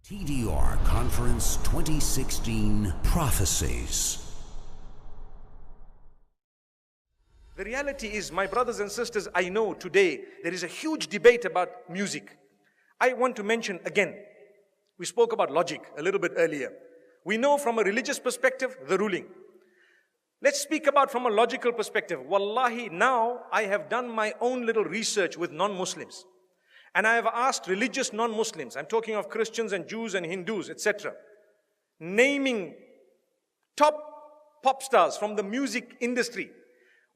TDR Conference 2016 Prophecies. The reality is, my brothers and sisters, I know today there is a huge debate about music. I want to mention again, we spoke about logic a little bit earlier. We know from a religious perspective, the ruling. Let's speak about from a logical perspective. Wallahi, now I have done my own little research with non-Muslims. And I have asked religious non-Muslims, I'm talking of Christians and Jews and Hindus, etc., naming top pop stars from the music industry.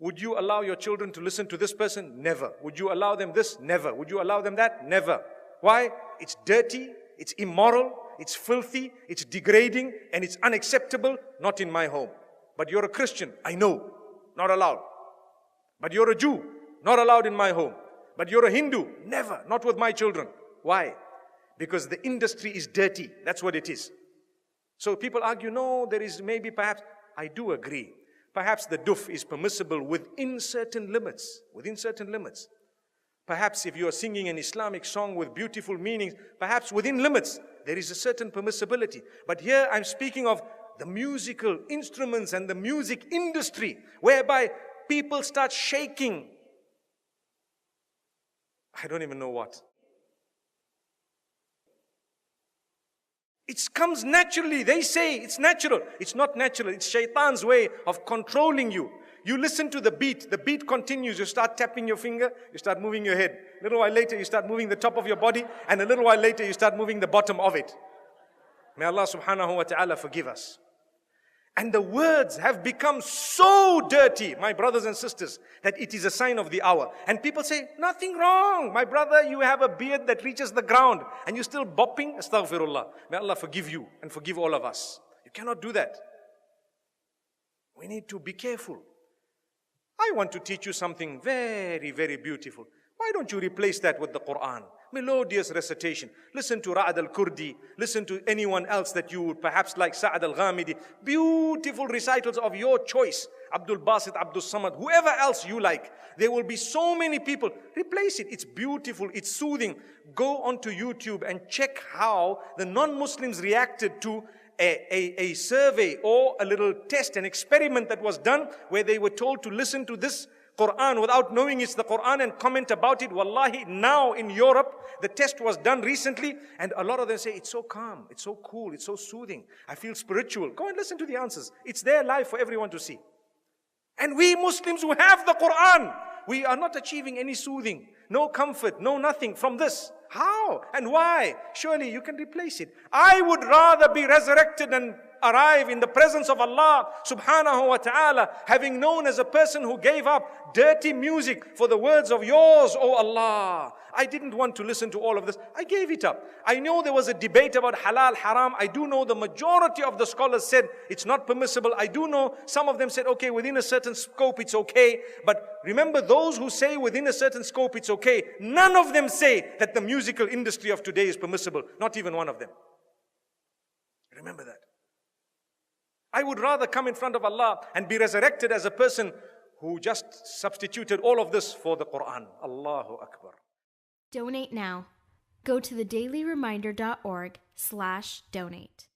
Would you allow your children to listen to this person? Never. Would you allow them this? Never. Would you allow them that? Never. Why? It's dirty, it's immoral, it's filthy, it's degrading, and it's unacceptable. Not in my home. But you're a Christian, I know, not allowed. But you're a Jew, not allowed in my home. But you're a Hindu, never, not with my children. Why? Because the industry is dirty, that's what it is. So people argue, no, there is maybe perhaps, I do agree. Perhaps the duf is permissible within certain limits, Perhaps if you are singing an Islamic song with beautiful meanings, perhaps within limits, there is a certain permissibility. But here I'm speaking of the musical instruments and the music industry, whereby people start shaking. I don't even know what. It comes naturally. They say it's natural. It's not natural. It's shaitan's way of controlling you. You listen to the beat continues. You start tapping your finger, you start moving your head. A little while later, you start moving the top of your body, and a little while later, you start moving the bottom of it. May Allah subhanahu wa ta'ala forgive us. And the words have become so dirty, my brothers and sisters, that it is a sign of the hour. And people say, nothing wrong. My brother, you have a beard that reaches the ground and you're still bopping. Astaghfirullah. May Allah forgive you and forgive all of us. You cannot do that. We need to be careful. I want to teach you something very, very beautiful. Why don't you replace that with the Quran? Melodious recitation. Listen to Ra'ad al-Kurdi. Listen to anyone else that you would perhaps like, Sa'ad al-Ghamidi. Beautiful recitals of your choice. Abdul Basit, Abdul Samad, whoever else you like. There will be so many people. Replace it. It's beautiful. It's soothing. Go onto YouTube and check how the non-Muslims reacted to a survey or a little test, an experiment that was done where they were told to listen to this Quran without knowing it's the Quran and comment about it. Wallahi, now in Europe, the test was done recently and a lot of them say, it's so calm, it's so cool, it's so soothing. I feel spiritual. Go and listen to the answers. It's there live for everyone to see. And we Muslims who have the Quran, we are not achieving any soothing, no comfort, no nothing from this. How and why? Surely you can replace it. I would rather be resurrected and arrive in the presence of Allah subhanahu wa ta'ala, having known as a person who gave up dirty music for the words of yours, O Allah. I didn't want to listen to all of this. I gave it up. I know there was a debate about halal, haram. I do know the majority of the scholars said it's not permissible. I do know some of them said, okay, within a certain scope it's okay. But remember, those who say within a certain scope it's okay, none of them say that the musical industry of today is permissible. Not even one of them. Remember that. I would rather come in front of Allah and be resurrected as a person who just substituted all of this for the Quran. Allahu Akbar. Donate now. Go to thedailyreminder.org/donate.